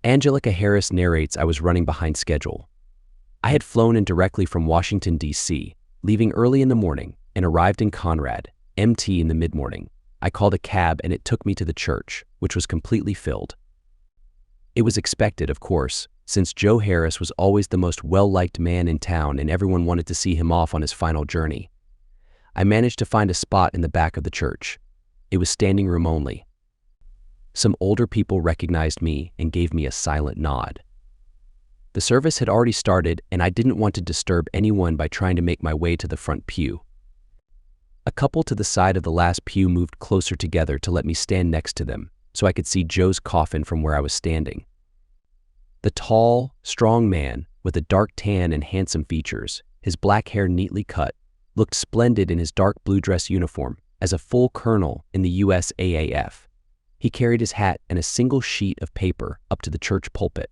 Angelica Harris narrates I was running behind schedule. I had flown in directly from Washington, D.C., leaving early in the morning, and arrived in Conrad, MT, in the mid-morning. I called a cab and it took me to the church, which was completely filled. It was expected, of course, since Joe Harris was always the most well-liked man in town and everyone wanted to see him off on his final journey. I managed to find a spot in the back of the church. It was standing room only. Some older people recognized me and gave me a silent nod. The service had already started and I didn't want to disturb anyone by trying to make my way to the front pew. A couple to the side of the last pew moved closer together to let me stand next to them, so I could see Joe's coffin from where I was standing. The tall, strong man, with a dark tan and handsome features, his black hair neatly cut, looked splendid in his dark blue dress uniform as a full colonel in the USAAF. He carried his hat and a single sheet of paper up to the church pulpit.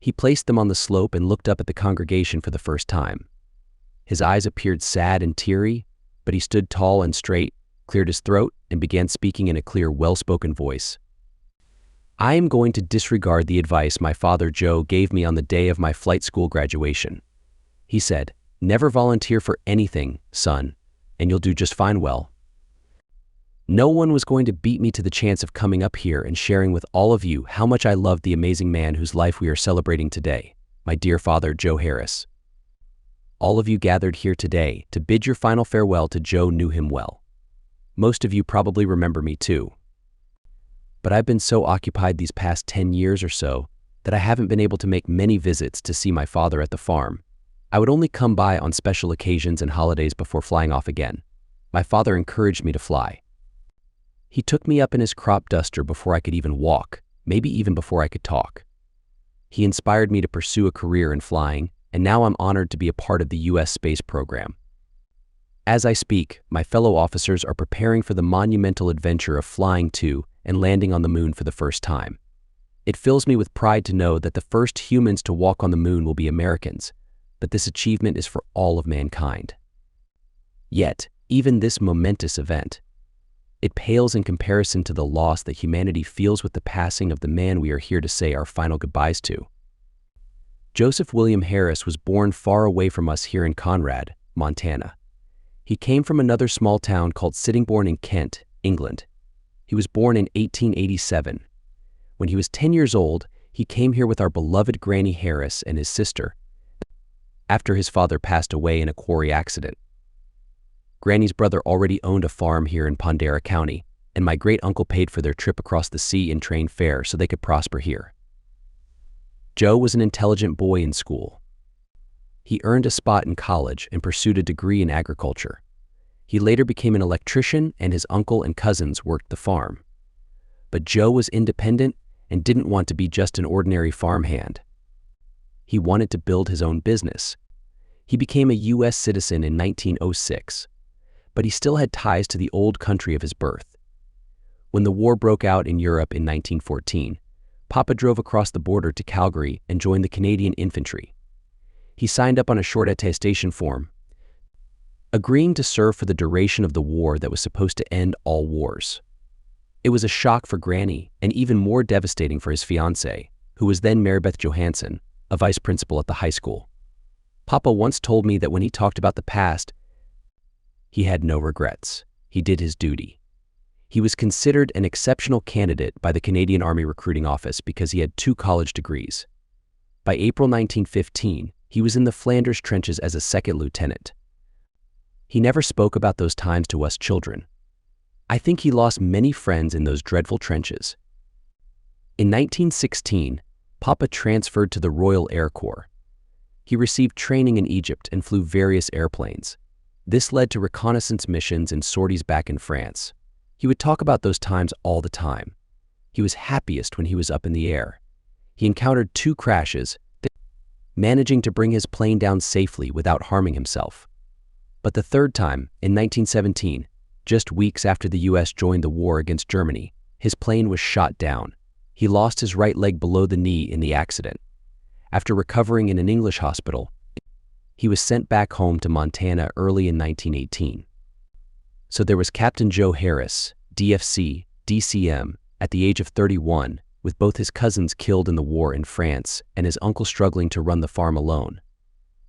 He placed them on the slope and looked up at the congregation for the first time. His eyes appeared sad and teary, but he stood tall and straight, cleared his throat, and began speaking in a clear, well-spoken voice. I am going to disregard the advice my father Joe gave me on the day of my flight school graduation. He said, "Never volunteer for anything, son, and you'll do just fine well." No one was going to beat me to the chance of coming up here and sharing with all of you how much I loved the amazing man whose life we are celebrating today, my dear father Joe Harris. All of you gathered here today to bid your final farewell to Joe knew him well. Most of you probably remember me too. But I've been so occupied these past 10 years or so that I haven't been able to make many visits to see my father at the farm. I would only come by on special occasions and holidays before flying off again. My father encouraged me to fly. He took me up in his crop duster before I could even walk, maybe even before I could talk. He inspired me to pursue a career in flying, and now I'm honored to be a part of the U.S. space program. As I speak, my fellow officers are preparing for the monumental adventure of flying to and landing on the moon for the first time. It fills me with pride to know that the first humans to walk on the moon will be Americans, but this achievement is for all of mankind. Yet, even this momentous event, it pales in comparison to the loss that humanity feels with the passing of the man we are here to say our final goodbyes to. Joseph William Harris was born far away from us here in Conrad, Montana. He came from another small town called Sittingbourne in Kent, England. He was born in 1887. When he was 10 years old, he came here with our beloved Granny Harris and his sister, after his father passed away in a quarry accident. Granny's brother already owned a farm here in Pondera County, and my great-uncle paid for their trip across the sea in train fare so they could prosper here. Joe was an intelligent boy in school. He earned a spot in college and pursued a degree in agriculture. He later became an electrician, and his uncle and cousins worked the farm. But Joe was independent and didn't want to be just an ordinary farmhand. He wanted to build his own business. He became a U.S. citizen in 1906, but he still had ties to the old country of his birth. When the war broke out in Europe in 1914, Papa drove across the border to Calgary and joined the Canadian Infantry. He signed up on a short attestation form, agreeing to serve for the duration of the war that was supposed to end all wars. It was a shock for Granny and even more devastating for his fiancée, who was then Marybeth Johansson, a vice principal at the high school. Papa once told me that when he talked about the past, he had no regrets. He did his duty. He was considered an exceptional candidate by the Canadian Army Recruiting Office because he had 2 college degrees. By April 1915, he was in the Flanders trenches as a second lieutenant. He never spoke about those times to us children. I think he lost many friends in those dreadful trenches. In 1916, Papa transferred to the Royal Air Corps. He received training in Egypt and flew various airplanes. This led to reconnaissance missions and sorties back in France. He would talk about those times all the time. He was happiest when he was up in the air. He encountered 2 crashes, managing to bring his plane down safely without harming himself. But the third time, in 1917, just weeks after the U.S. joined the war against Germany, his plane was shot down. He lost his right leg below the knee in the accident. After recovering in an English hospital, he was sent back home to Montana early in 1918. So there was Captain Joe Harris, DFC, DCM, at the age of 31, with both his cousins killed in the war in France and his uncle struggling to run the farm alone.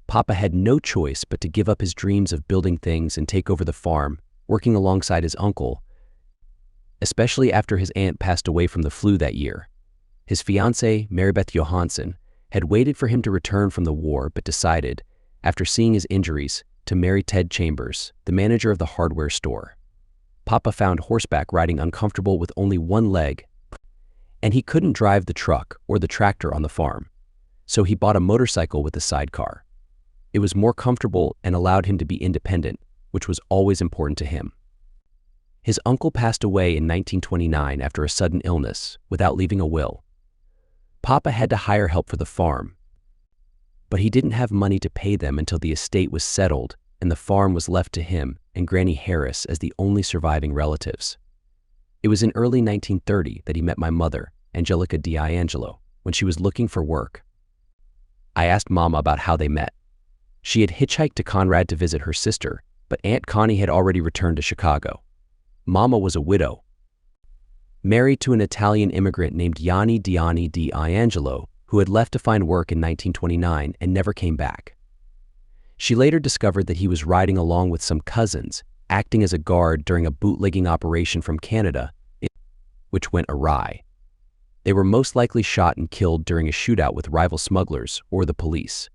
Papa had no choice but to give up his dreams of building things and take over the farm, working alongside his uncle, especially after his aunt passed away from the flu that year. His fiancée, Maribeth Johansson, had waited for him to return from the war but decided, after seeing his injuries, to marry Ted Chambers, the manager of the hardware store. Papa found horseback riding uncomfortable with only one leg, and he couldn't drive the truck or the tractor on the farm, so he bought a motorcycle with a sidecar. It was more comfortable and allowed him to be independent, which was always important to him. His uncle passed away in 1929 after a sudden illness, without leaving a will. Papa had to hire help for the farm, but he didn't have money to pay them until the estate was settled and the farm was left to him and Granny Harris as the only surviving relatives. It was in early 1930 that he met my mother, Angelica D'Angelo, when she was looking for work. I asked Mama about how they met. She had hitchhiked to Conrad to visit her sister, but Aunt Connie had already returned to Chicago. Mama was a widow, married to an Italian immigrant named Gianni D'Angelo, who had left to find work in 1929 and never came back. She later discovered that he was riding along with some cousins, acting as a guard during a bootlegging operation from Canada, which went awry. They were most likely shot and killed during a shootout with rival smugglers or the police.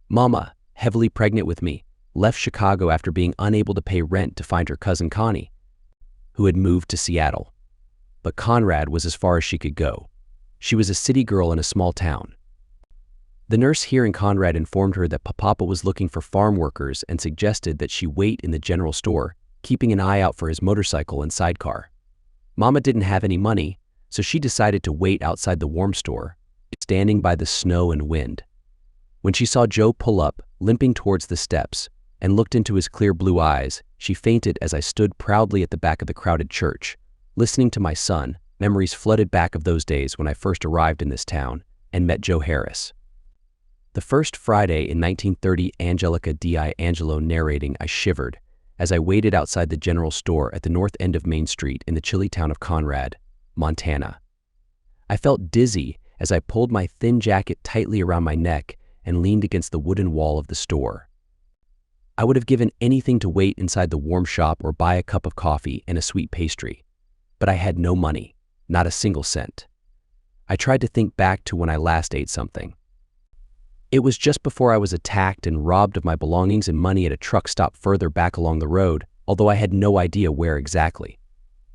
Mama, heavily pregnant with me, left Chicago after being unable to pay rent to find her cousin Connie, who had moved to Seattle. But Conrad was as far as she could go. She was a city girl in a small town. The nurse hearing Conrad informed her that Papa was looking for farm workers and suggested that she wait in the general store, keeping an eye out for his motorcycle and sidecar. Mama didn't have any money, so she decided to wait outside the warm store, standing by the snow and wind. When she saw Joe pull up, limping towards the steps, and looked into his clear blue eyes, she fainted as I stood proudly at the back of the crowded church. Listening to my son, memories flooded back of those days when I first arrived in this town and met Joe Harris. The first Friday in 1930, Angelica D'Angelo narrating, I shivered as I waited outside the general store at the north end of Main Street in the chilly town of Conrad, Montana. I felt dizzy as I pulled my thin jacket tightly around my neck and leaned against the wooden wall of the store. I would have given anything to wait inside the warm shop or buy a cup of coffee and a sweet pastry, but I had no money, not a single cent. I tried to think back to when I last ate something. It was just before I was attacked and robbed of my belongings and money at a truck stop further back along the road, although I had no idea where exactly.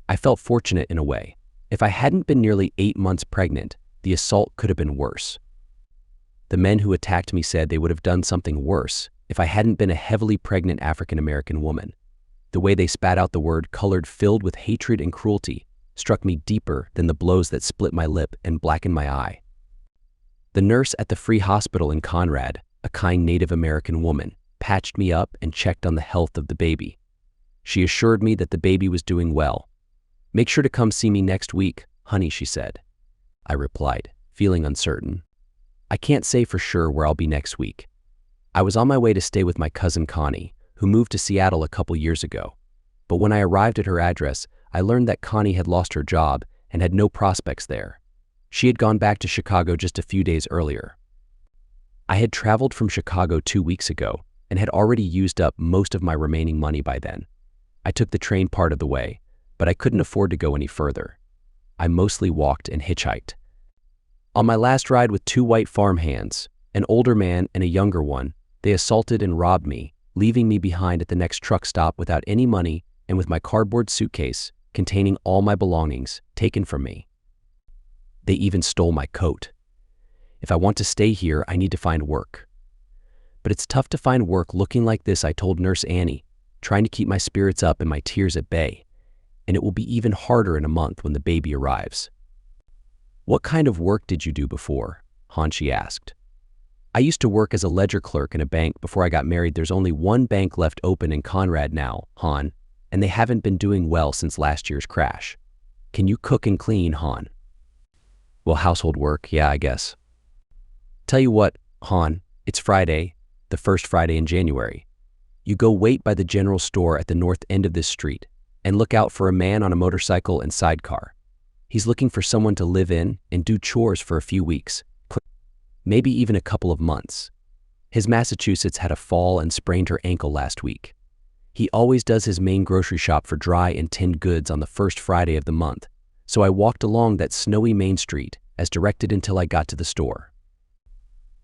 I felt fortunate in a way. If I hadn't been nearly 8 months pregnant, the assault could have been worse. The men who attacked me said they would have done something worse if I hadn't been a heavily pregnant African-American woman. The way they spat out the word "colored" filled with hatred and cruelty struck me deeper than the blows that split my lip and blackened my eye. The nurse at the free hospital in Conrad, a kind Native American woman, patched me up and checked on the health of the baby. She assured me that the baby was doing well. "Make sure to come see me next week, honey," she said. I replied, feeling uncertain. "I can't say for sure where I'll be next week." I was on my way to stay with my cousin Connie, who moved to Seattle a couple years ago. But when I arrived at her address, I learned that Connie had lost her job and had no prospects there. She had gone back to Chicago just a few days earlier. I had traveled from Chicago 2 weeks ago and had already used up most of my remaining money by then. I took the train part of the way, but I couldn't afford to go any further. I mostly walked and hitchhiked. On my last ride with 2 white farmhands, an older man and a younger one, they assaulted and robbed me, leaving me behind at the next truck stop without any money and with my cardboard suitcase containing all my belongings taken from me. They even stole my coat. If I want to stay here, I need to find work. But it's tough to find work looking like this, I told Nurse Annie, trying to keep my spirits up and my tears at bay. And it will be even harder in a month when the baby arrives. "What kind of work did you do before?" Hanshi asked. "I used to work as a ledger clerk in a bank before I got married. There's only one bank left open in Conrad now, Han, and they haven't been doing well since last year's crash. Can you cook and clean, Han?" "Well, household work, yeah, I guess." "Tell you what, Han, it's Friday, the first Friday in January. You go wait by the general store at the north end of this street and look out for a man on a motorcycle and sidecar. He's looking for someone to live in and do chores for a few weeks, maybe even a couple of months. His Massachusetts had a fall and sprained her ankle last week. He always does his main grocery shop for dry and tinned goods on the first Friday of the month, so I walked along that snowy Main Street as directed until I got to the store.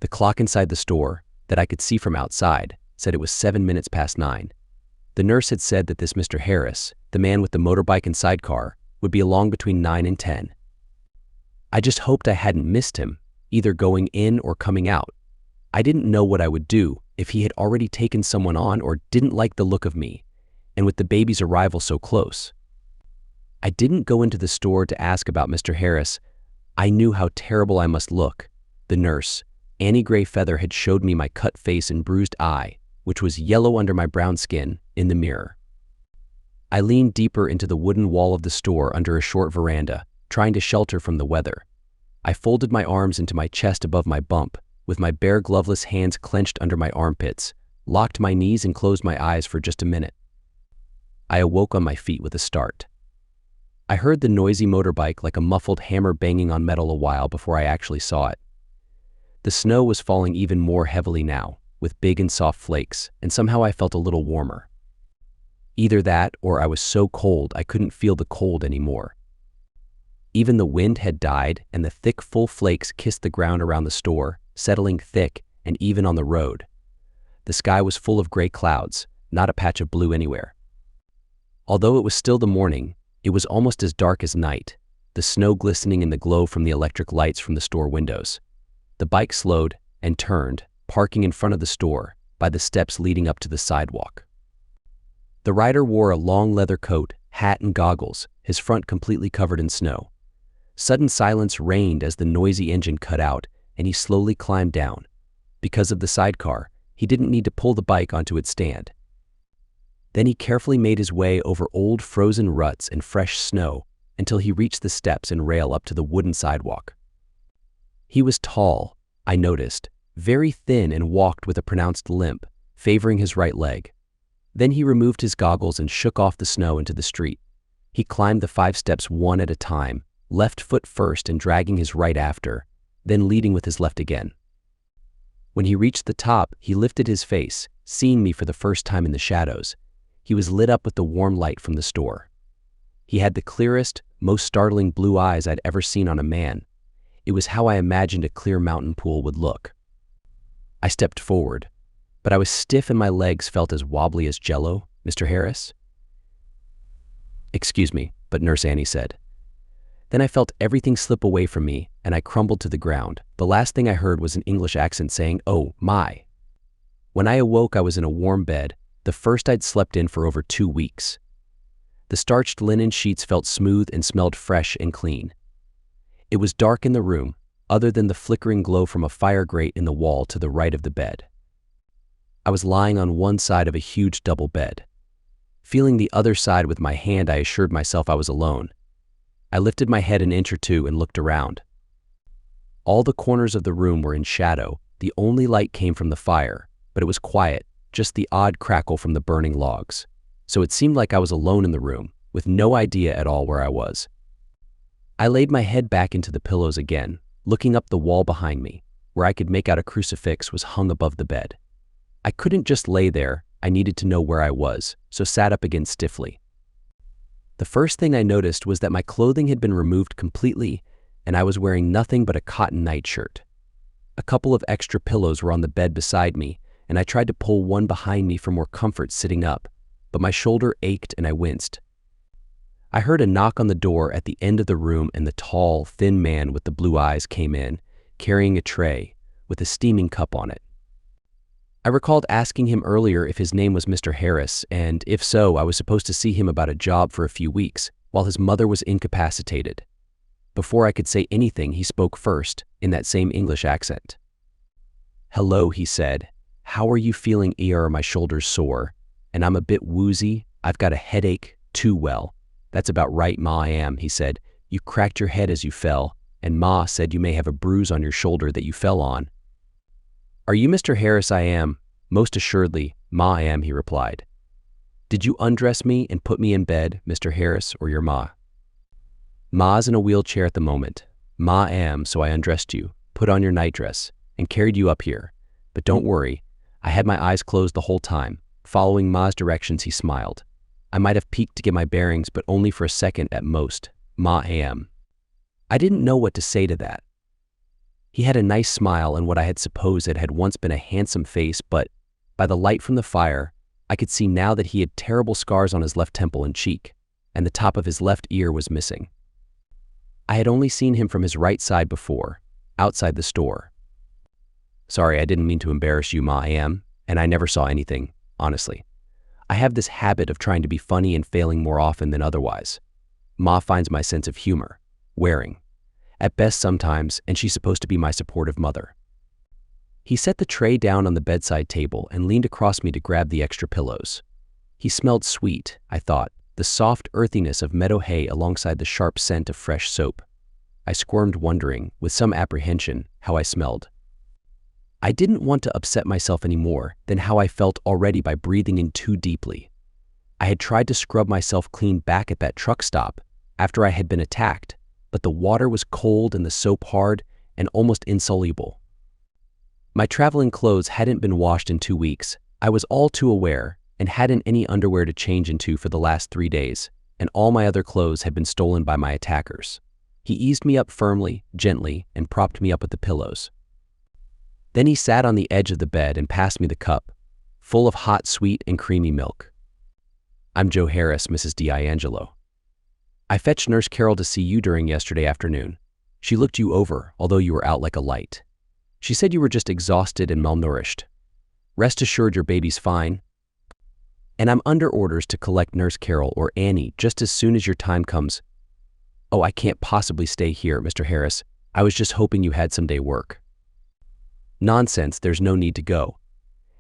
The clock inside the store, that I could see from outside, said it was 7 minutes past 9. The nurse had said that this Mr. Harris, the man with the motorbike and sidecar, would be along between 9 and 10. I just hoped I hadn't missed him, either going in or coming out. I didn't know what I would do if he had already taken someone on or didn't like the look of me, and with the baby's arrival so close. I didn't go into the store to ask about Mr. Harris. I knew how terrible I must look. The nurse, Annie Greyfeather, had showed me my cut face and bruised eye, which was yellow under my brown skin, in the mirror. I leaned deeper into the wooden wall of the store under a short veranda, trying to shelter from the weather. I folded my arms into my chest above my bump, with my bare gloveless hands clenched under my armpits, locked my knees and closed my eyes for just a minute. I awoke on my feet with a start. I heard the noisy motorbike like a muffled hammer banging on metal a while before I actually saw it. The snow was falling even more heavily now, with big and soft flakes, and somehow I felt a little warmer. Either that or I was so cold I couldn't feel the cold anymore. Even the wind had died and the thick, full flakes kissed the ground around the store, settling thick and even on the road. The sky was full of gray clouds, not a patch of blue anywhere. Although it was still the morning, it was almost as dark as night, the snow glistening in the glow from the electric lights from the store windows. The bike slowed and turned, parking in front of the store, by the steps leading up to the sidewalk. The rider wore a long leather coat, hat and goggles, his front completely covered in snow. Sudden silence reigned as the noisy engine cut out, and he slowly climbed down. Because of the sidecar, he didn't need to pull the bike onto its stand. Then he carefully made his way over old frozen ruts and fresh snow until he reached the steps and rail up to the wooden sidewalk. He was tall, I noticed, very thin, and walked with a pronounced limp, favoring his right leg. Then he removed his goggles and shook off the snow into the street. He climbed the 5 steps one at a time, left foot first and dragging his right after, then leading with his left again. When he reached the top, he lifted his face, seeing me for the first time in the shadows. He was lit up with the warm light from the store. He had the clearest, most startling blue eyes I'd ever seen on a man. It was how I imagined a clear mountain pool would look. I stepped forward, but I was stiff and my legs felt as wobbly as jello. "Mr. Harris?" "Excuse me," but Nurse Annie said. Then I felt everything slip away from me and I crumbled to the ground. The last thing I heard was an English accent saying, "Oh, my." When I awoke, I was in a warm bed, the first I'd slept in for over 2 weeks. The starched linen sheets felt smooth and smelled fresh and clean. It was dark in the room, other than the flickering glow from a fire grate in the wall to the right of the bed. I was lying on one side of a huge double bed. Feeling the other side with my hand, I assured myself I was alone. I lifted my head an inch or two and looked around. All the corners of the room were in shadow. The only light came from the fire, but it was quiet, just the odd crackle from the burning logs. So it seemed like I was alone in the room, with no idea at all where I was. I laid my head back into the pillows again, looking up the wall behind me, where I could make out a crucifix was hung above the bed. I couldn't just lay there, I needed to know where I was, so sat up again stiffly. The first thing I noticed was that my clothing had been removed completely, and I was wearing nothing but a cotton nightshirt. A couple of extra pillows were on the bed beside me, and I tried to pull one behind me for more comfort sitting up, but my shoulder ached and I winced. I heard a knock on the door at the end of the room, and the tall, thin man with the blue eyes came in, carrying a tray with a steaming cup on it. I recalled asking him earlier if his name was Mr. Harris, and if so, I was supposed to see him about a job for a few weeks, while his mother was incapacitated. Before I could say anything, he spoke first, in that same English accent. "Hello," he said. "How are you feeling?" My shoulder's sore, and I'm a bit woozy. I've got a headache, too. Well, that's about right, Ma, I am," he said. "You cracked your head as you fell, and Ma said you may have a bruise on your shoulder that you fell on." "Are you Mr. Harris?" "I am." "Most assuredly, Ma, I am," he replied. "Did you undress me and put me in bed, Mr. Harris, or your Ma?" Ma's in a wheelchair at the moment. Ma am, so I undressed you, put on your nightdress, and carried you up here. But don't worry, I had my eyes closed the whole time. Following Ma's directions, he smiled. I might have peeked to get my bearings, but only for a second at most. Ma am. I didn't know what to say to that. He had a nice smile and what I had supposed it had once been a handsome face, but by the light from the fire, I could see now that he had terrible scars on his left temple and cheek, and the top of his left ear was missing. I had only seen him from his right side before, outside the store. Sorry, I didn't mean to embarrass you, Ma am, and I never saw anything, honestly. I have this habit of trying to be funny and failing more often than otherwise. Ma finds my sense of humor wearing, at best sometimes, and she's supposed to be my supportive mother. He set the tray down on the bedside table and leaned across me to grab the extra pillows. He smelled sweet, I thought, the soft earthiness of meadow hay alongside the sharp scent of fresh soap. I squirmed, wondering, with some apprehension, how I smelled. I didn't want to upset myself any more than how I felt already by breathing in too deeply. I had tried to scrub myself clean back at that truck stop after I had been attacked, but the water was cold and the soap hard and almost insoluble. My traveling clothes hadn't been washed in 2 weeks. I was all too aware and hadn't any underwear to change into for the last 3 days, and all my other clothes had been stolen by my attackers. He eased me up firmly, gently, and propped me up with the pillows. Then he sat on the edge of the bed and passed me the cup, full of hot, sweet, and creamy milk. I'm Joe Harris, Mrs. D'Angelo. I fetched Nurse Carol to see you during yesterday afternoon. She looked you over, although you were out like a light. She said you were just exhausted and malnourished. Rest assured your baby's fine. And I'm under orders to collect Nurse Carol or Annie just as soon as your time comes. Oh, I can't possibly stay here, Mr. Harris. I was just hoping you had some day work. Nonsense, there's no need to go.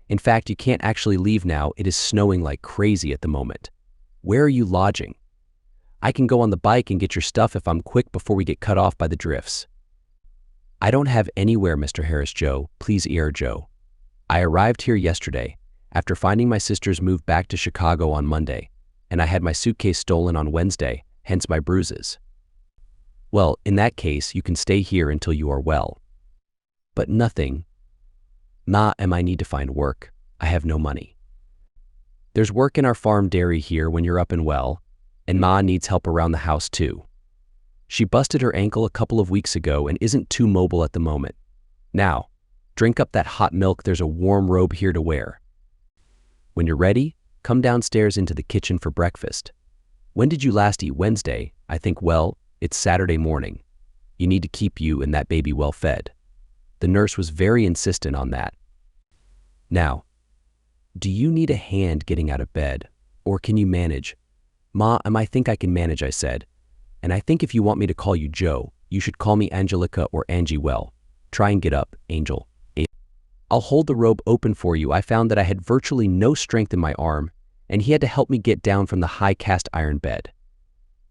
In fact, you can't actually leave now. It is snowing like crazy at the moment. Where are you lodging? I can go on the bike and get your stuff if I'm quick before we get cut off by the drifts. I don't have anywhere, Mr. Harris. Joe, please Joe. I arrived here yesterday after finding my sisters moved back to Chicago on Monday, and I had my suitcase stolen on Wednesday, hence my bruises. Well, in that case, you can stay here until you are well. But nothing. Ma, I need to find work. I have no money. There's work in our farm dairy here when you're up and well, and Ma needs help around the house too. She busted her ankle a couple of weeks ago and isn't too mobile at the moment. Now, drink up that hot milk. There's a warm robe here to wear. When you're ready, come downstairs into the kitchen for breakfast. When did you last eat? Wednesday, I think. Well, it's Saturday morning. You need to keep you and that baby well fed. The nurse was very insistent on that. Now, do you need a hand getting out of bed, or can you manage? Ma, I think I can manage, I said. And I think if you want me to call you Joe, you should call me Angelica or Angie. Well, try and get up, Angel. I'll hold the robe open for you. I found that I had virtually no strength in my arm, and he had to help me get down from the high cast iron bed.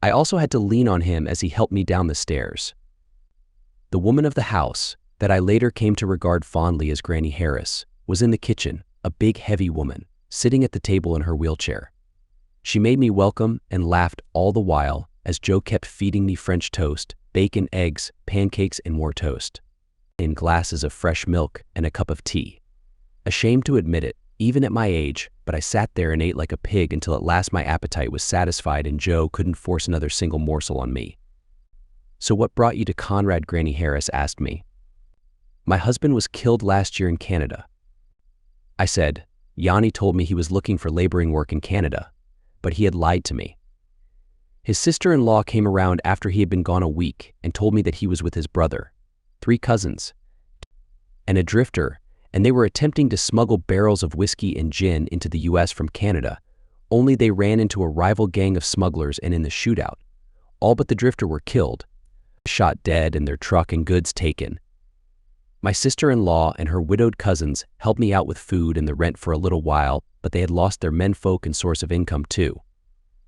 I also had to lean on him as he helped me down the stairs. The woman of the house, that I later came to regard fondly as Granny Harris, was in the kitchen, a big heavy woman, sitting at the table in her wheelchair. She made me welcome and laughed all the while as Joe kept feeding me French toast, bacon, eggs, pancakes, and more toast, in glasses of fresh milk and a cup of tea. Ashamed to admit it, even at my age, but I sat there and ate like a pig until at last my appetite was satisfied and Joe couldn't force another single morsel on me. So what brought you to Conrad? Granny Harris asked me. My husband was killed last year in Canada. I said, Yanni told me he was looking for laboring work in Canada, but he had lied to me. His sister-in-law came around after he had been gone a week and told me that he was with his brother, 3 cousins, and a drifter, and they were attempting to smuggle barrels of whiskey and gin into the U.S. from Canada, only they ran into a rival gang of smugglers, and in the shootout, all but the drifter were killed, shot dead, and their truck and goods taken. My sister-in-law and her widowed cousins helped me out with food and the rent for a little while, but they had lost their menfolk and source of income too.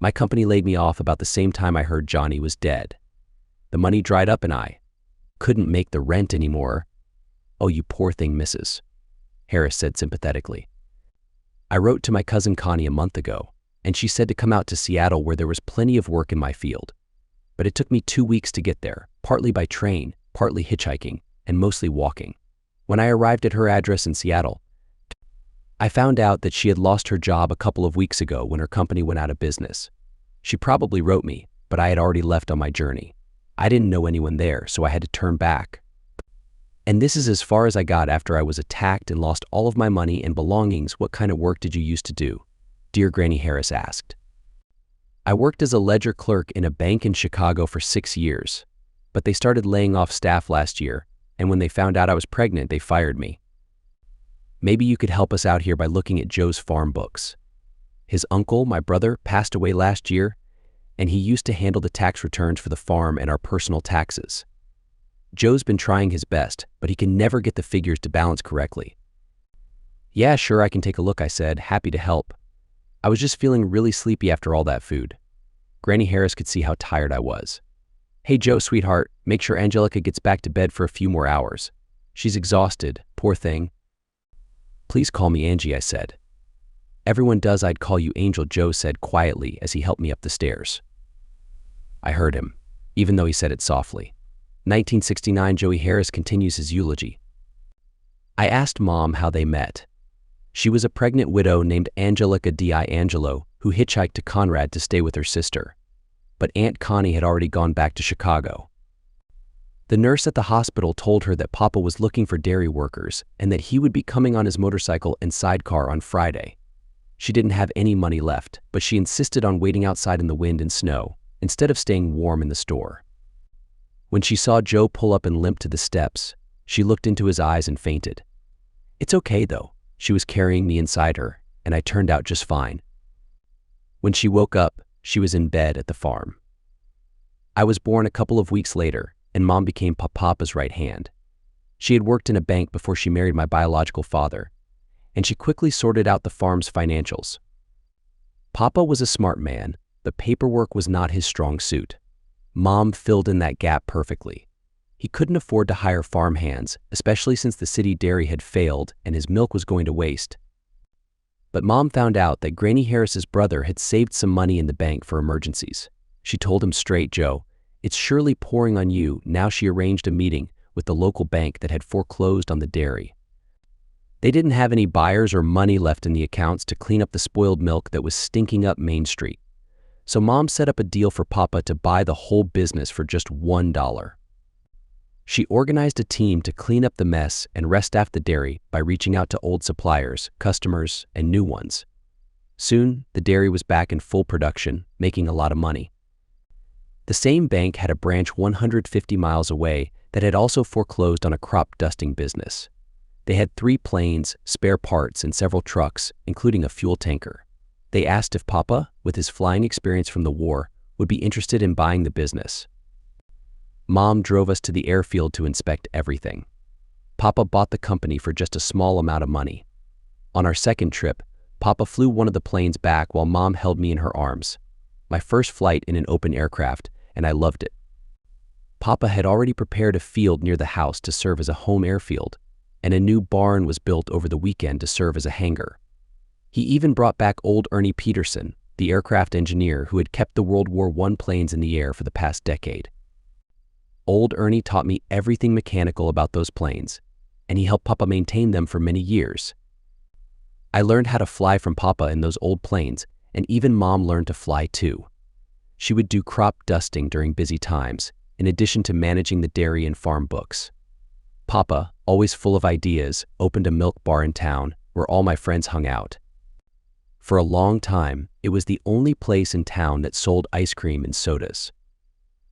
My company laid me off about the same time I heard Johnny was dead. The money dried up and I couldn't make the rent anymore. Oh, you poor thing, Mrs. Harris said sympathetically. I wrote to my cousin Connie a month ago, and she said to come out to Seattle where there was plenty of work in my field. but it took me 2 weeks to get there, partly by train, partly hitchhiking, and mostly walking. When I arrived at her address in Seattle, I found out that she had lost her job a couple of weeks ago when her company went out of business. She probably wrote me, but I had already left on my journey. I didn't know anyone there, so I had to turn back. And this is as far as I got after I was attacked and lost all of my money and belongings. What kind of work did you used to do? Dear Granny Harris asked. I worked as a ledger clerk in a bank in Chicago for 6 years, but they started laying off staff last year, and when they found out I was pregnant, they fired me. Maybe you could help us out here by looking at Joe's farm books. His uncle, my brother, passed away last year, and he used to handle the tax returns for the farm and our personal taxes. Joe's been trying his best, but he can never get the figures to balance correctly. Yeah, sure, I can take a look, I said, happy to help. I was just feeling really sleepy after all that food. Granny Harris could see how tired I was. Hey Joe, sweetheart, make sure Angelica gets back to bed for a few more hours. She's exhausted, poor thing. Please call me Angie, I said. Everyone does. I'd call you Angel, Joe said quietly as he helped me up the stairs. I heard him, even though he said it softly. 1969, Joey Harris continues his eulogy. I asked Mom how they met. She was a pregnant widow named Angelica D'Angelo who hitchhiked to Conrad to stay with her sister. But Aunt Connie had already gone back to Chicago. The nurse at the hospital told her that Papa was looking for dairy workers and that he would be coming on his motorcycle and sidecar on Friday. She didn't have any money left, but she insisted on waiting outside in the wind and snow instead of staying warm in the store. When she saw Joe pull up and limp to the steps, she looked into his eyes and fainted. It's okay though. She was carrying me inside her, and I turned out just fine. When she woke up, she was in bed at the farm. I was born a couple of weeks later, and Mom became Papa's right hand. She had worked in a bank before she married my biological father, and she quickly sorted out the farm's financials. Papa was a smart man, but paperwork was not his strong suit. Mom filled in that gap perfectly. He couldn't afford to hire farm hands, especially since the city dairy had failed and his milk was going to waste. But Mom found out that Granny Harris's brother had saved some money in the bank for emergencies. She told him straight, Joe, it's surely pouring on you. Now she arranged a meeting with the local bank that had foreclosed on the dairy. They didn't have any buyers or money left in the accounts to clean up the spoiled milk that was stinking up Main Street. So Mom set up a deal for Papa to buy the whole business for just $1. She organized a team to clean up the mess and restaff the dairy by reaching out to old suppliers, customers, and new ones. Soon, the dairy was back in full production, making a lot of money. The same bank had a branch 150 miles away that had also foreclosed on a crop dusting business. They had 3 planes, spare parts, and several trucks, including a fuel tanker. They asked if Papa, with his flying experience from the war, would be interested in buying the business. Mom drove us to the airfield to inspect everything. Papa bought the company for just a small amount of money. On our second trip, Papa flew one of the planes back while Mom held me in her arms. My first flight in an open aircraft, and I loved it. Papa had already prepared a field near the house to serve as a home airfield, and a new barn was built over the weekend to serve as a hangar. He even brought back old Ernie Peterson, the aircraft engineer who had kept the World War I planes in the air for the past decade. Old Ernie taught me everything mechanical about those planes, and he helped Papa maintain them for many years. I learned how to fly from Papa in those old planes, and even Mom learned to fly too. She would do crop dusting during busy times, in addition to managing the dairy and farm books. Papa, always full of ideas, opened a milk bar in town where all my friends hung out. For a long time, it was the only place in town that sold ice cream and sodas.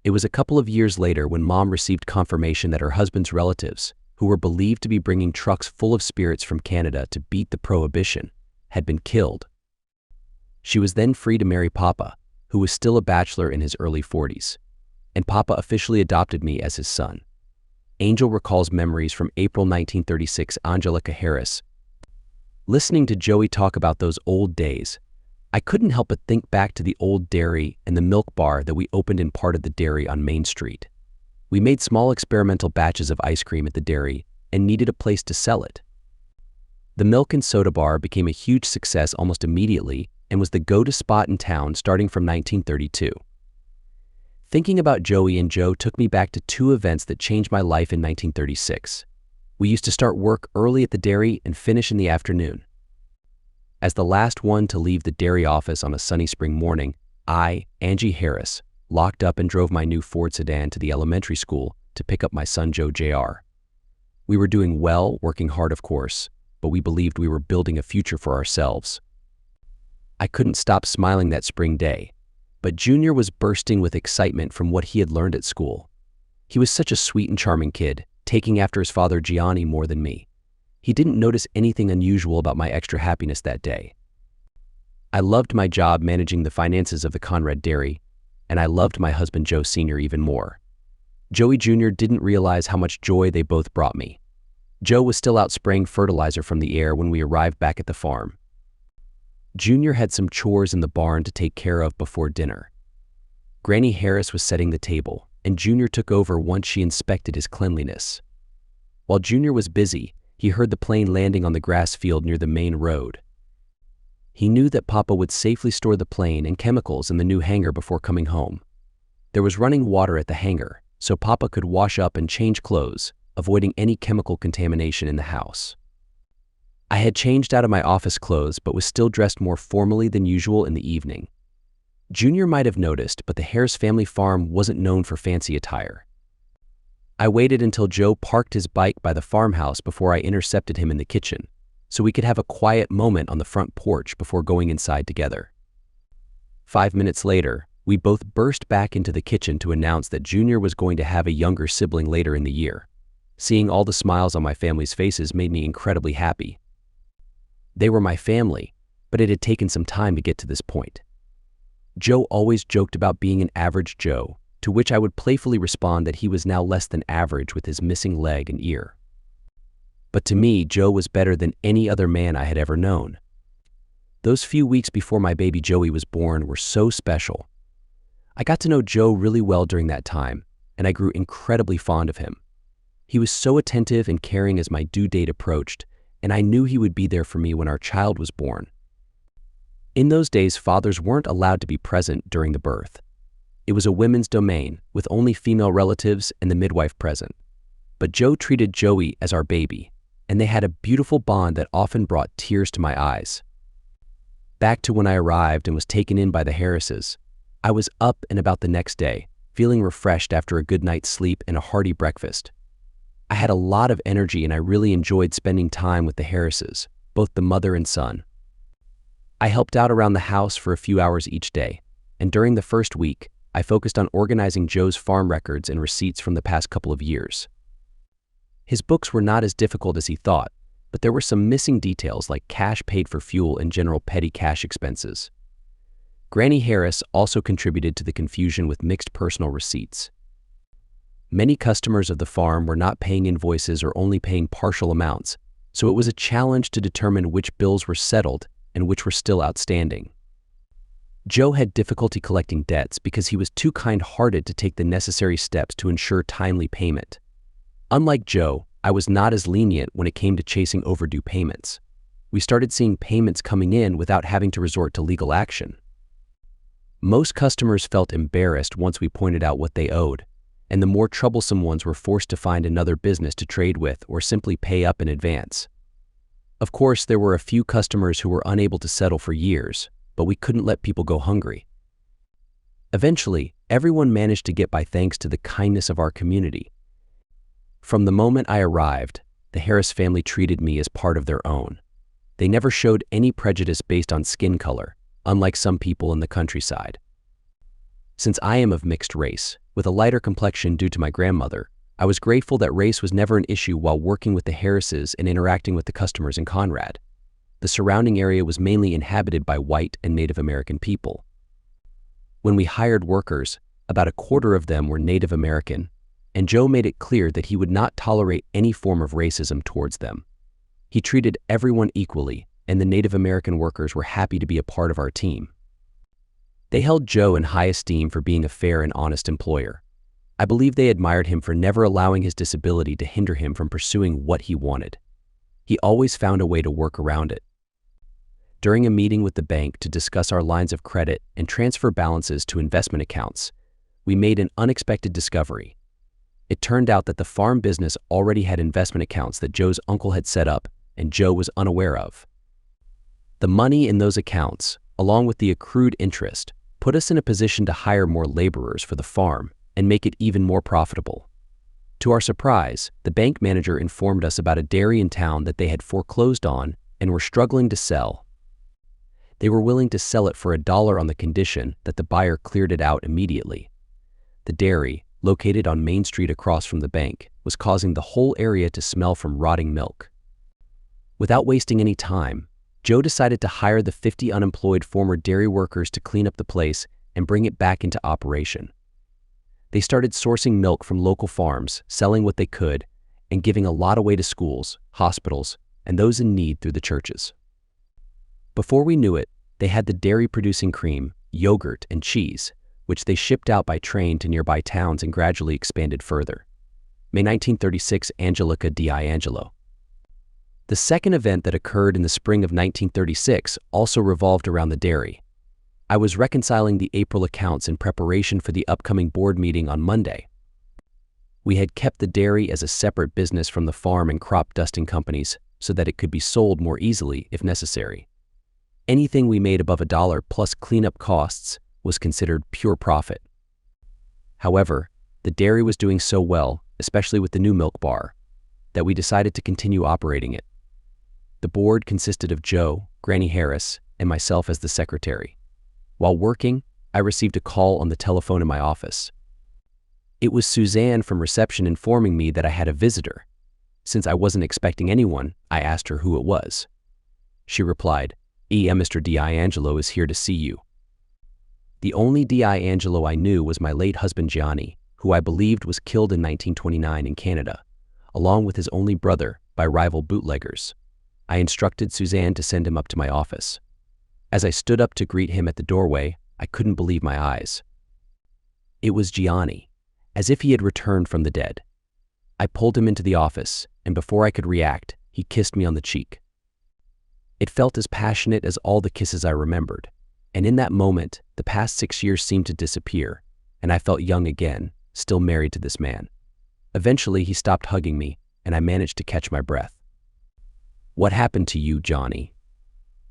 It was a couple of years later when Mom received confirmation that her husband's relatives, who were believed to be bringing trucks full of spirits from Canada to beat the prohibition, had been killed. She was then free to marry Papa, who was still a bachelor in his early 40s, and Papa officially adopted me as his son. Angel recalls memories from April 1936. Angelica Harris. Listening to Joey talk about those old days, I couldn't help but think back to the old dairy and the milk bar that we opened in part of the dairy on Main Street. We made small experimental batches of ice cream at the dairy and needed a place to sell it. The milk and soda bar became a huge success almost immediately and was the go-to spot in town starting from 1932. Thinking about Joey and Joe took me back to two events that changed my life in 1936. We used to start work early at the dairy and finish in the afternoon. As the last one to leave the dairy office on a sunny spring morning, I, Angie Harris, locked up and drove my new Ford sedan to the elementary school to pick up my son Joe Jr. We were doing well, working hard of course, but we believed we were building a future for ourselves. I couldn't stop smiling that spring day, but Junior was bursting with excitement from what he had learned at school. He was such a sweet and charming kid, taking after his father Gianni more than me. He didn't notice anything unusual about my extra happiness that day. I loved my job managing the finances of the Conrad Dairy, and I loved my husband Joe Sr. even more. Joey Jr. didn't realize how much joy they both brought me. Joe was still out spraying fertilizer from the air when we arrived back at the farm. Junior had some chores in the barn to take care of before dinner. Granny Harris was setting the table, and Junior took over once she inspected his cleanliness. While Junior was busy, he heard the plane landing on the grass field near the main road. He knew that Papa would safely store the plane and chemicals in the new hangar before coming home. There was running water at the hangar, so Papa could wash up and change clothes, avoiding any chemical contamination in the house. I had changed out of my office clothes but was still dressed more formally than usual in the evening. Junior might have noticed, but the Harris family farm wasn't known for fancy attire. I waited until Joe parked his bike by the farmhouse before I intercepted him in the kitchen, so we could have a quiet moment on the front porch before going inside together. 5 minutes later, we both burst back into the kitchen to announce that Junior was going to have a younger sibling later in the year. Seeing all the smiles on my family's faces made me incredibly happy. They were my family, but it had taken some time to get to this point. Joe always joked about being an average Joe, to which I would playfully respond that he was now less than average with his missing leg and ear. But to me, Joe was better than any other man I had ever known. Those few weeks before my baby Joey was born were so special. I got to know Joe really well during that time, and I grew incredibly fond of him. He was so attentive and caring as my due date approached, and I knew he would be there for me when our child was born. In those days, fathers weren't allowed to be present during the birth. It was a women's domain, with only female relatives and the midwife present. But Joe treated Joey as our baby, and they had a beautiful bond that often brought tears to my eyes. Back to when I arrived and was taken in by the Harrises, I was up and about the next day, feeling refreshed after a good night's sleep and a hearty breakfast. I had a lot of energy and I really enjoyed spending time with the Harrises, both the mother and son. I helped out around the house for a few hours each day, and during the first week, I focused on organizing Joe's farm records and receipts from the past couple of years. His books were not as difficult as he thought, but there were some missing details like cash paid for fuel and general petty cash expenses. Granny Harris also contributed to the confusion with mixed personal receipts. Many customers of the farm were not paying invoices or only paying partial amounts, so it was a challenge to determine which bills were settled and which were still outstanding. Joe had difficulty collecting debts because he was too kind-hearted to take the necessary steps to ensure timely payment. Unlike Joe, I was not as lenient when it came to chasing overdue payments. We started seeing payments coming in without having to resort to legal action. Most customers felt embarrassed once we pointed out what they owed, and the more troublesome ones were forced to find another business to trade with or simply pay up in advance. Of course, there were a few customers who were unable to settle for years, but we couldn't let people go hungry. Eventually, everyone managed to get by thanks to the kindness of our community. From the moment I arrived, the Harris family treated me as part of their own. They never showed any prejudice based on skin color, unlike some people in the countryside. Since I am of mixed race, with a lighter complexion due to my grandmother, I was grateful that race was never an issue while working with the Harrises and interacting with the customers in Conrad. The surrounding area was mainly inhabited by white and Native American people. When we hired workers, about a quarter of them were Native American, and Joe made it clear that he would not tolerate any form of racism towards them. He treated everyone equally, and the Native American workers were happy to be a part of our team. They held Joe in high esteem for being a fair and honest employer. I believe they admired him for never allowing his disability to hinder him from pursuing what he wanted. He always found a way to work around it. During a meeting with the bank to discuss our lines of credit and transfer balances to investment accounts, we made an unexpected discovery. It turned out that the farm business already had investment accounts that Joe's uncle had set up and Joe was unaware of. The money in those accounts, along with the accrued interest, put us in a position to hire more laborers for the farm and make it even more profitable. To our surprise, the bank manager informed us about a dairy in town that they had foreclosed on and were struggling to sell. They were willing to sell it for $1 on the condition that the buyer cleared it out immediately. The dairy, located on Main Street across from the bank, was causing the whole area to smell from rotting milk. Without wasting any time, Joe decided to hire the 50 unemployed former dairy workers to clean up the place and bring it back into operation. They started sourcing milk from local farms, selling what they could, and giving a lot away to schools, hospitals, and those in need through the churches. Before we knew it, they had the dairy producing cream, yogurt, and cheese, which they shipped out by train to nearby towns and gradually expanded further. May 1936, Angelica D'Angelo. The second event that occurred in the spring of 1936 also revolved around the dairy. I was reconciling the April accounts in preparation for the upcoming board meeting on Monday. We had kept the dairy as a separate business from the farm and crop dusting companies so that it could be sold more easily if necessary. Anything we made above $1 plus cleanup costs was considered pure profit. However, the dairy was doing so well, especially with the new milk bar, that we decided to continue operating it. The board consisted of Joe, Granny Harris, and myself as the secretary. While working, I received a call on the telephone in my office. It was Suzanne from reception informing me that I had a visitor. Since I wasn't expecting anyone, I asked her who it was. She replied, Mr. D'Angelo is here to see you. The only D'Angelo I knew was my late husband Gianni, who I believed was killed in 1929 in Canada, along with his only brother by rival bootleggers. I instructed Suzanne to send him up to my office. As I stood up to greet him at the doorway, I couldn't believe my eyes. It was Gianni, as if he had returned from the dead. I pulled him into the office, and before I could react, he kissed me on the cheek. It felt as passionate as all the kisses I remembered, and in that moment, the past 6 years seemed to disappear, and I felt young again, still married to this man. Eventually, he stopped hugging me, and I managed to catch my breath. What happened to you, Johnny?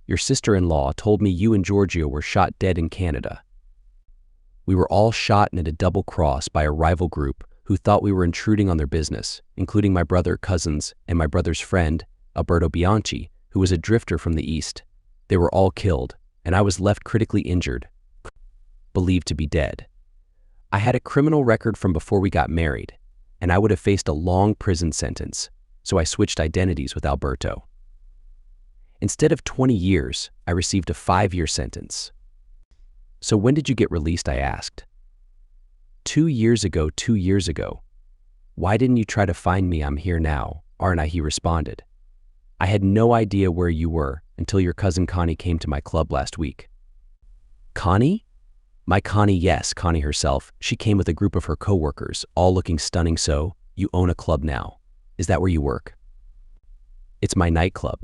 Your sister-in-law told me you and Giorgio were shot dead in Canada. We were all shot in a double cross by a rival group who thought we were intruding on their business, including my brother, cousins, and my brother's friend, Alberto Bianchi, who was a drifter from the East. They were all killed, and I was left critically injured, believed to be dead. I had a criminal record from before we got married, and I would have faced a long prison sentence, so I switched identities with Alberto. Instead of 20 years, I received a 5-year sentence. So when did you get released, I asked. 2 years ago, 2 years ago. Why didn't you try to find me? I'm here now, aren't I? He responded. I had no idea where you were until your cousin Connie came to my club last week. Connie? My Connie, yes, Connie herself. She came with a group of her co-workers, all looking stunning. So, you own a club now. Is that where you work? It's my nightclub.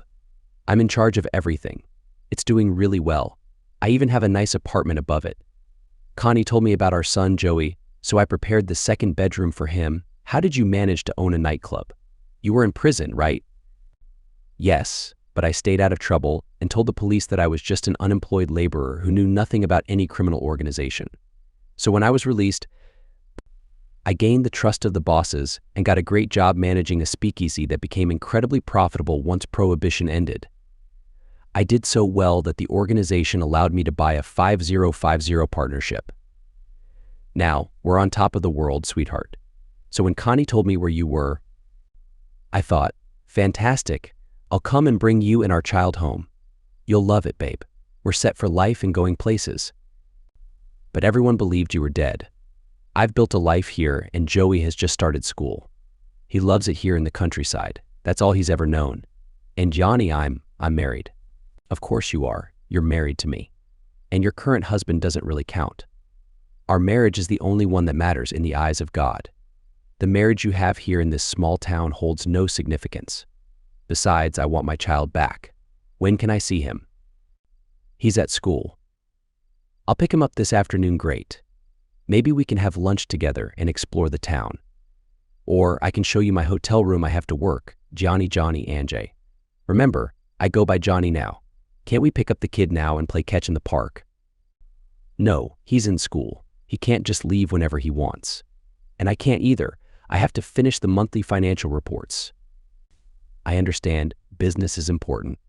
I'm in charge of everything. It's doing really well. I even have a nice apartment above it. Connie told me about our son, Joey, so I prepared the second bedroom for him. How did you manage to own a nightclub? You were in prison, right? Yes, but I stayed out of trouble and told the police that I was just an unemployed laborer who knew nothing about any criminal organization. So when I was released, I gained the trust of the bosses and got a great job managing a speakeasy that became incredibly profitable once Prohibition ended. I did so well that the organization allowed me to buy a 50-50 partnership. Now, we're on top of the world, sweetheart. So when Connie told me where you were, I thought, fantastic, I'll come and bring you and our child home. You'll love it, babe. We're set for life and going places. But everyone believed you were dead. I've built a life here, and Joey has just started school. He loves it here in the countryside. That's all he's ever known. And Johnny, I'm married. Of course you are. You're married to me. And your current husband doesn't really count. Our marriage is the only one that matters in the eyes of God. The marriage you have here in this small town holds no significance. Besides, I want my child back. When can I see him? He's at school. I'll pick him up this afternoon. Great. Maybe we can have lunch together and explore the town. Or I can show you my hotel room. I have to work. Johnny Anjay. Remember, I go by Johnny now. Can't we pick up the kid now and play catch in the park? No, he's in school. He can't just leave whenever he wants. And I can't either. I have to finish the monthly financial reports. I understand, business is important.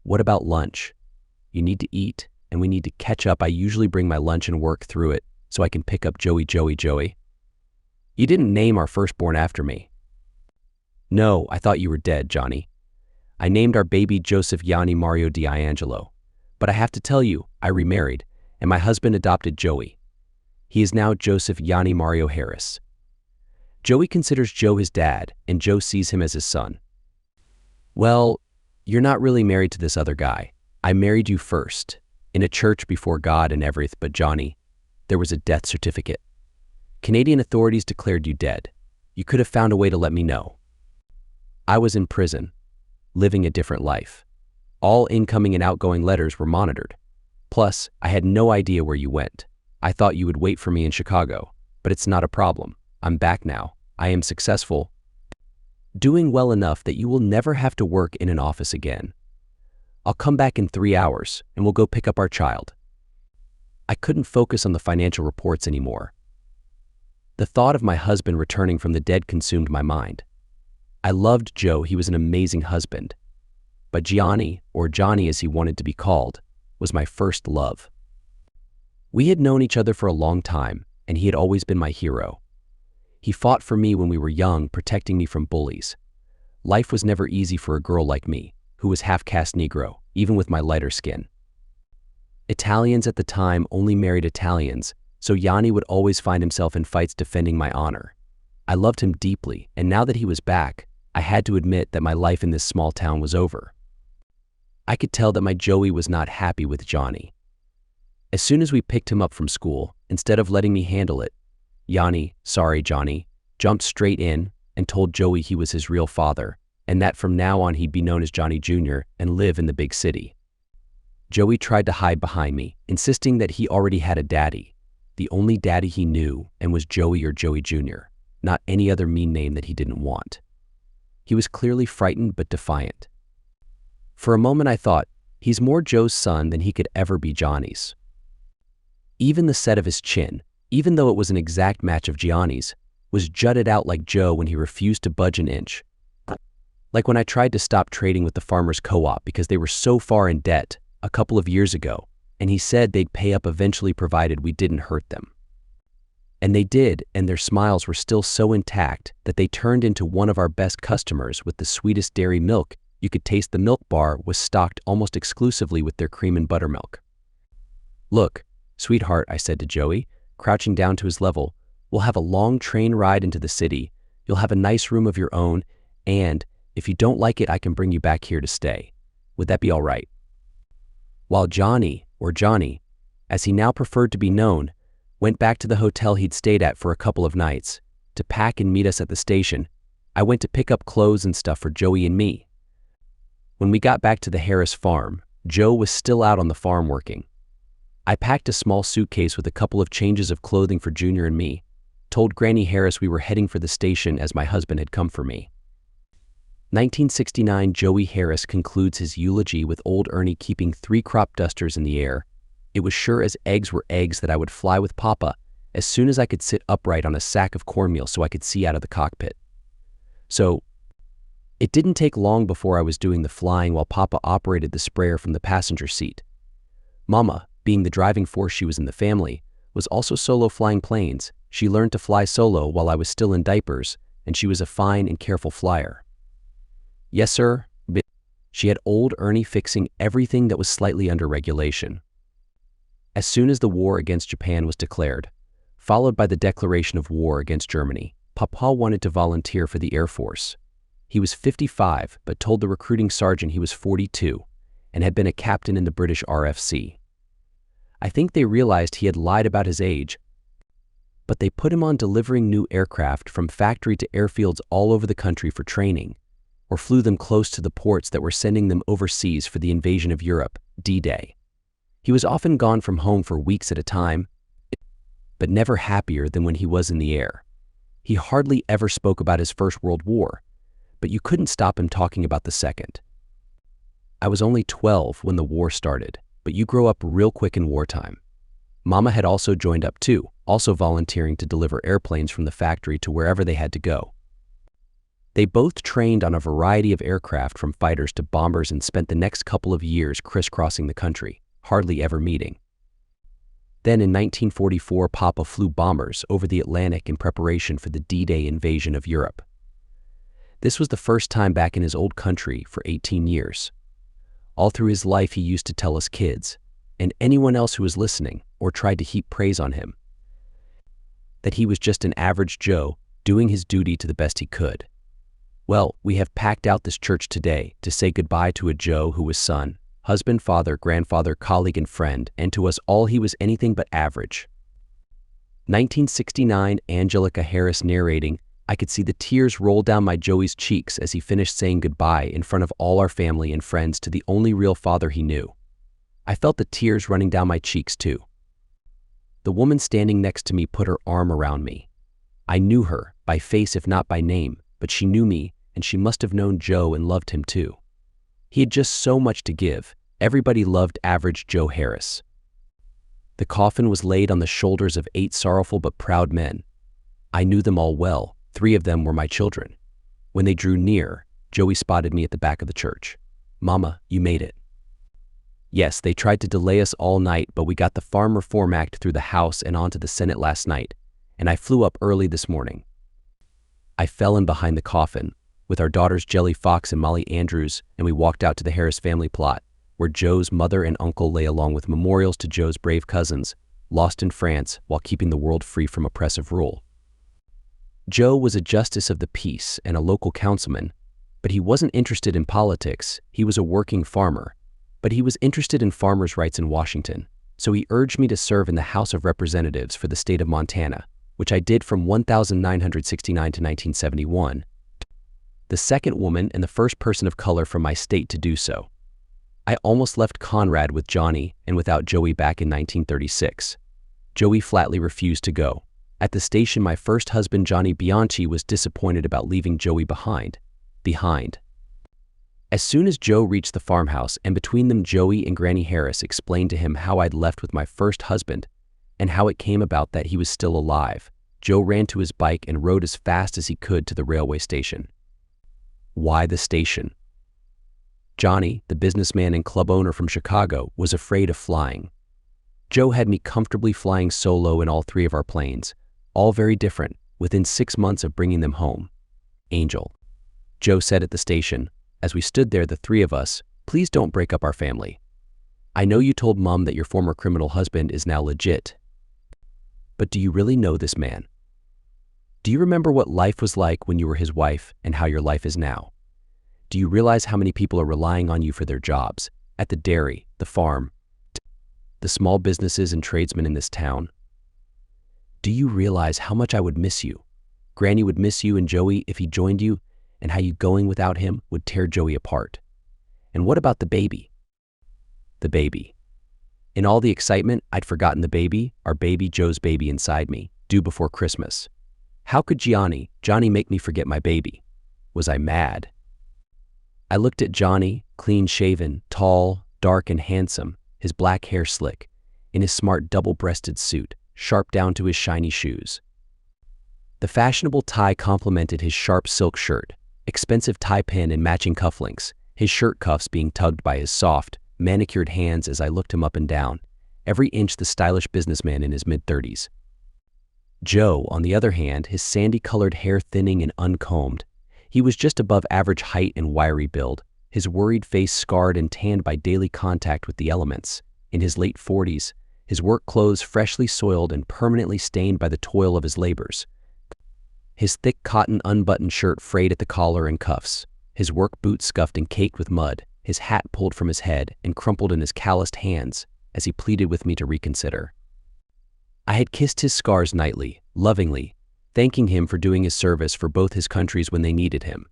What about lunch? You need to eat, and we need to catch up. I usually bring my lunch and work through it so I can pick up Joey. You didn't name our firstborn after me. No, I thought you were dead, Johnny. I named our baby Joseph Yanni Mario D'Angelo. But I have to tell you, I remarried, and my husband adopted Joey. He is now Joseph Yanni Mario Harris. Joey considers Joe his dad, and Joe sees him as his son. Well, you're not really married to this other guy. I married you first, in a church before God and everything, but Johnny, there was a death certificate. Canadian authorities declared you dead. You could have found a way to let me know. I was in prison, living a different life. All incoming and outgoing letters were monitored. Plus, I had no idea where you went. I thought you would wait for me in Chicago, but it's not a problem. I'm back now. I am successful, doing well enough that you will never have to work in an office again. I'll come back in 3 hours, and we'll go pick up our child. I couldn't focus on the financial reports anymore. The thought of my husband returning from the dead consumed my mind. I loved Joe. He was an amazing husband. But Gianni, or Johnny as he wanted to be called, was my first love. We had known each other for a long time, and he had always been my hero. He fought for me when we were young, protecting me from bullies. Life was never easy for a girl like me, who was half-caste Negro, even with my lighter skin. Italians at the time only married Italians, so Yanni would always find himself in fights defending my honor. I loved him deeply, and now that he was back, I had to admit that my life in this small town was over. I could tell that my Joey was not happy with Johnny. As soon as we picked him up from school, instead of letting me handle it, Yanni, sorry Johnny, jumped straight in and told Joey he was his real father, and that from now on he'd be known as Johnny Jr. and live in the big city. Joey tried to hide behind me, insisting that he already had a daddy, the only daddy he knew, and was Joey or Joey Jr., not any other mean name that he didn't want. He was clearly frightened but defiant. For a moment I thought, he's more Joe's son than he could ever be Johnny's. Even the set of his chin, even though it was an exact match of Gianni's, was jutted out like Joe when he refused to budge an inch. Like when I tried to stop trading with the farmers' co-op because they were so far in debt a couple of years ago, and he said they'd pay up eventually provided we didn't hurt them. And they did, and their smiles were still so intact that they turned into one of our best customers with the sweetest dairy milk. You could taste the milk bar was stocked almost exclusively with their cream and buttermilk. Look, sweetheart, I said to Joey, crouching down to his level, we'll have a long train ride into the city. You'll have a nice room of your own, and if you don't like it, I can bring you back here to stay. Would that be all right? While Johnny, or Johnny, as he now preferred to be known, went back to the hotel he'd stayed at for a couple of nights to pack and meet us at the station, I went to pick up clothes and stuff for Joey and me. When we got back to the Harris farm, Joe was still out on the farm working. I packed a small suitcase with a couple of changes of clothing for Junior and me, told Granny Harris we were heading for the station as my husband had come for me. 1969 Joey Harris concludes his eulogy with old Ernie keeping 3 crop dusters in the air. It was sure as eggs were eggs that I would fly with Papa as soon as I could sit upright on a sack of cornmeal so I could see out of the cockpit. So, it didn't take long before I was doing the flying while Papa operated the sprayer from the passenger seat. Mama, being the driving force she was in the family, was also solo flying planes. She learned to fly solo while I was still in diapers, and she was a fine and careful flyer. Yes, sir. She had old Ernie fixing everything that was slightly under regulation. As soon as the war against Japan was declared, followed by the declaration of war against Germany, Papa wanted to volunteer for the Air Force. He was 55, but told the recruiting sergeant he was 42 and had been a captain in the British RFC. I think they realized he had lied about his age, but they put him on delivering new aircraft from factory to airfields all over the country for training, or flew them close to the ports that were sending them overseas for the invasion of Europe, D-Day. He was often gone from home for weeks at a time. but never happier than when he was in the air. He hardly ever spoke about his First World War, but you couldn't stop him talking about the Second. I was only 12 when the war started, but you grow up real quick in wartime. Mama had also joined up too, also volunteering to deliver airplanes from the factory to wherever they had to go. They both trained on a variety of aircraft from fighters to bombers and spent the next couple of years crisscrossing the country, hardly ever meeting. Then in 1944, Papa flew bombers over the Atlantic in preparation for the D-Day invasion of Europe. This was the first time back in his old country for 18 years. All through his life he used to tell us kids, and anyone else who was listening or tried to heap praise on him, that he was just an average Joe doing his duty to the best he could. Well, we have packed out this church today to say goodbye to a Joe who was son, husband, father, grandfather, colleague, and friend, and to us all he was anything but average. 1969, Angelica Harris narrating, I could see the tears roll down my Joey's cheeks as he finished saying goodbye in front of all our family and friends to the only real father he knew. I felt the tears running down my cheeks too. The woman standing next to me put her arm around me. I knew her, by face if not by name, but she knew me, and she must have known Joe and loved him too. He had just so much to give. Everybody loved average Joe Harris. The coffin was laid on the shoulders of 8 sorrowful but proud men. I knew them all well. 3 of them were my children. When they drew near, Joey spotted me at the back of the church. Mama, you made it. Yes, they tried to delay us all night, but we got the Farm Reform Act through the House and onto the Senate last night, and I flew up early this morning. I fell in behind the coffin with our daughters Jelly Fox and Molly Andrews, and we walked out to the Harris family plot, where Joe's mother and uncle lay along with memorials to Joe's brave cousins, lost in France while keeping the world free from oppressive rule. Joe was a justice of the peace and a local councilman, but he wasn't interested in politics. He was a working farmer, but he was interested in farmers' rights in Washington, so he urged me to serve in the House of Representatives for the state of Montana, which I did from 1969 to 1971, the second woman and the first person of color from my state to do so. I almost left Conrad with Johnny and without Joey back in 1936. Joey flatly refused to go. At the station, my first husband, Johnny Bianchi, was disappointed about leaving Joey behind. As soon as Joe reached the farmhouse, and between them Joey and Granny Harris explained to him how I'd left with my first husband and how it came about that he was still alive, Joe ran to his bike and rode as fast as he could to the railway station. Why the station? Johnny, the businessman and club owner from Chicago, was afraid of flying. Joe had me comfortably flying solo in all 3 of our planes, all very different, within 6 months of bringing them home. Angel, Joe said at the station, as we stood there, the 3 of us, please don't break up our family. I know you told Mom that your former criminal husband is now legit. But do you really know this man? Do you remember what life was like when you were his wife and how your life is now? Do you realize how many people are relying on you for their jobs, at the dairy, the farm, the small businesses and tradesmen in this town? Do you realize how much I would miss you? Granny would miss you and Joey if he joined you, and how you going without him would tear Joey apart. And what about the baby? The baby. In all the excitement, I'd forgotten the baby, our baby, Joe's baby inside me, due before Christmas. How could Johnny make me forget my baby? Was I mad? I looked at Johnny, clean-shaven, tall, dark, and handsome, his black hair slick, in his smart double-breasted suit, sharp down to his shiny shoes. The fashionable tie complemented his sharp silk shirt, expensive tie pin and matching cufflinks, his shirt cuffs being tugged by his soft, manicured hands as I looked him up and down, every inch the stylish businessman in his mid-30s. Joe, on the other hand, his sandy-colored hair thinning and uncombed. He was just above average height and wiry build, his worried face scarred and tanned by daily contact with the elements. In his late 40s, his work clothes freshly soiled and permanently stained by the toil of his labors. His thick cotton unbuttoned shirt frayed at the collar and cuffs, his work boots scuffed and caked with mud, his hat pulled from his head and crumpled in his calloused hands as he pleaded with me to reconsider. I had kissed his scars nightly, lovingly, thanking him for doing his service for both his countries when they needed him.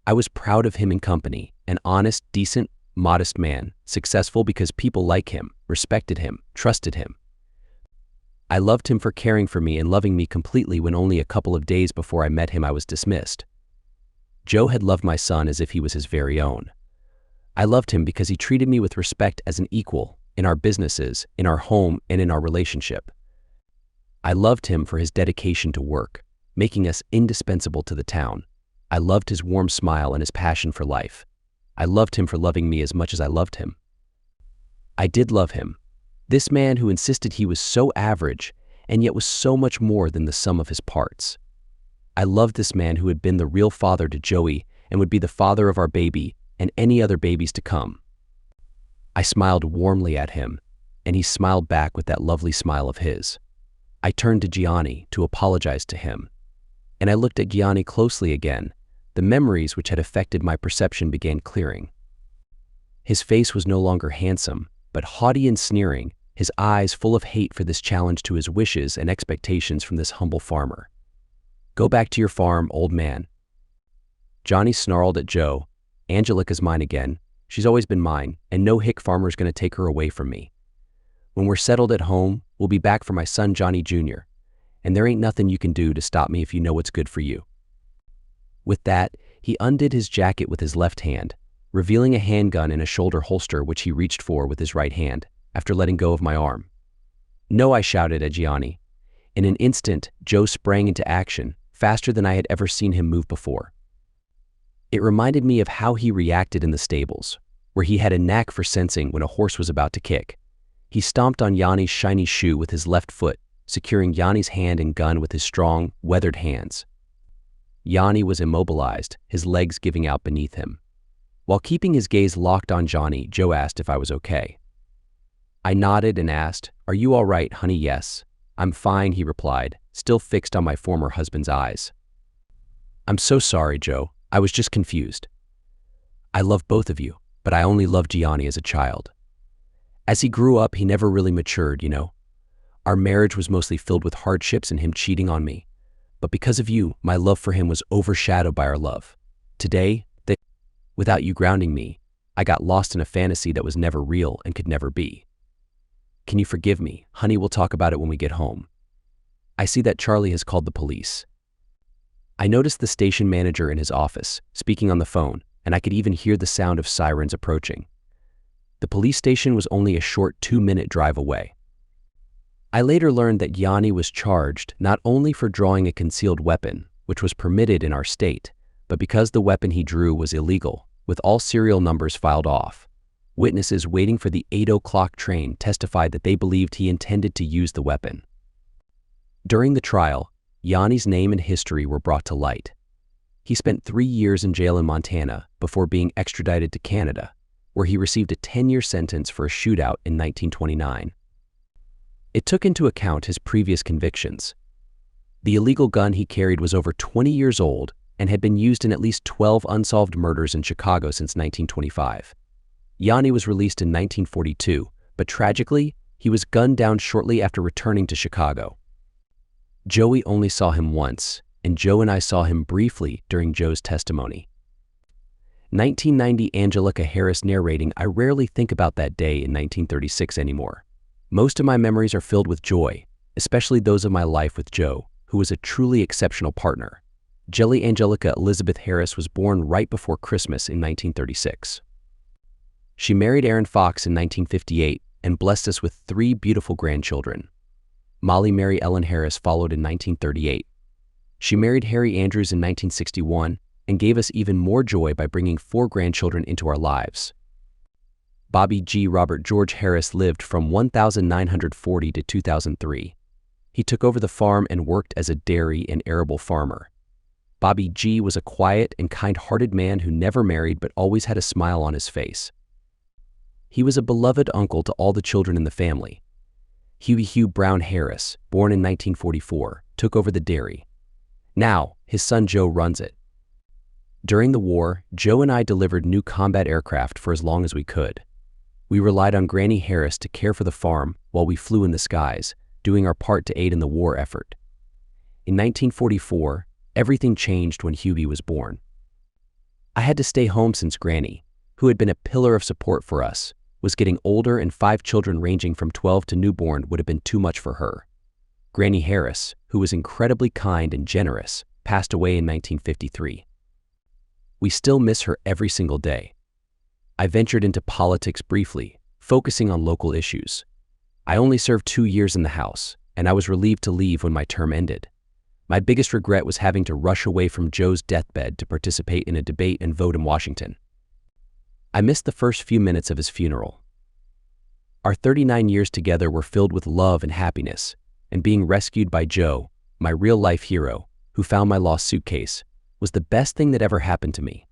I was proud of him in company, an honest, decent, modest man, successful because people like him, respected him, trusted him. I loved him for caring for me and loving me completely when only a couple of days before I met him I was dismissed. Joe had loved my son as if he was his very own. I loved him because he treated me with respect as an equal in our businesses, in our home, and in our relationship. I loved him for his dedication to work, making us indispensable to the town. I loved his warm smile and his passion for life. I loved him for loving me as much as I loved him. I did love him. This man who insisted he was so average and yet was so much more than the sum of his parts. I loved this man who had been the real father to Joey and would be the father of our baby and any other babies to come. I smiled warmly at him, and he smiled back with that lovely smile of his. I turned to Gianni to apologize to him, and I looked at Gianni closely again. The memories which had affected my perception began clearing. His face was no longer handsome, but haughty and sneering, his eyes full of hate for this challenge to his wishes and expectations from this humble farmer. "Go back to your farm, old man." Johnny snarled at Joe. "Angelica's mine again. She's always been mine, and no hick farmer's gonna take her away from me. When we're settled at home, we'll be back for my son Johnny Jr., and there ain't nothing you can do to stop me if you know what's good for you." With that, he undid his jacket with his left hand, revealing a handgun in a shoulder holster which he reached for with his right hand, after letting go of my arm. "No," I shouted at Gianni. In an instant, Joe sprang into action, faster than I had ever seen him move before. It reminded me of how he reacted in the stables, where he had a knack for sensing when a horse was about to kick. He stomped on Yanni's shiny shoe with his left foot, securing Yanni's hand and gun with his strong, weathered hands. Yanni was immobilized, his legs giving out beneath him. While keeping his gaze locked on Johnny, Joe asked if I was okay. I nodded and asked, "Are you all right, honey?" "Yes, I'm fine," he replied, still fixed on my former husband's eyes. "I'm so sorry, Joe. I was just confused. I love both of you, but I only loved Gianni as a child. As he grew up, he never really matured, you know. Our marriage was mostly filled with hardships and him cheating on me. But because of you, my love for him was overshadowed by our love. Today, without you grounding me, I got lost in a fantasy that was never real and could never be. Can you forgive me? Honey, we'll talk about it when we get home. I see that Charlie has called the police." I noticed the station manager in his office, speaking on the phone, and I could even hear the sound of sirens approaching. The police station was only a short 2-minute drive away. I later learned that Gianni was charged not only for drawing a concealed weapon, which was permitted in our state, but because the weapon he drew was illegal, with all serial numbers filed off. Witnesses waiting for the 8 o'clock train testified that they believed he intended to use the weapon. During the trial, Yanni's name and history were brought to light. He spent 3 years in jail in Montana before being extradited to Canada, where he received a 10-year sentence for a shootout in 1929. It took into account his previous convictions. The illegal gun he carried was over 20 years old and had been used in at least 12 unsolved murders in Chicago since 1925. Yanni was released in 1942, but tragically, he was gunned down shortly after returning to Chicago. Joey only saw him once, and Joe and I saw him briefly during Joe's testimony. 1990 Angelica Harris narrating, "I rarely think about that day in 1936 anymore. Most of my memories are filled with joy, especially those of my life with Joe, who was a truly exceptional partner." Jelly Angelica Elizabeth Harris was born right before Christmas in 1936. She married Aaron Fox in 1958 and blessed us with 3 beautiful grandchildren. Molly Mary Ellen Harris followed in 1938. She married Harry Andrews in 1961 and gave us even more joy by bringing 4 grandchildren into our lives. Bobby G. Robert George Harris lived from 1940 to 2003. He took over the farm and worked as a dairy and arable farmer. Bobby G. was a quiet and kind-hearted man who never married but always had a smile on his face. He was a beloved uncle to all the children in the family. Huey Hugh Brown Harris, born in 1944, took over the dairy. Now, his son Joe runs it. During the war, Joe and I delivered new combat aircraft for as long as we could. We relied on Granny Harris to care for the farm while we flew in the skies, doing our part to aid in the war effort. In 1944, everything changed when Huey was born. I had to stay home since Granny, who had been a pillar of support for us, was getting older and 5 children ranging from 12 to newborn would have been too much for her. Granny Harris, who was incredibly kind and generous, passed away in 1953. We still miss her every single day. I ventured into politics briefly, focusing on local issues. I only served 2 years in the House, and I was relieved to leave when my term ended. My biggest regret was having to rush away from Joe's deathbed to participate in a debate and vote in Washington. I missed the first few minutes of his funeral. Our 39 years together were filled with love and happiness, and being rescued by Joe, my real-life hero, who found my lost suitcase, was the best thing that ever happened to me.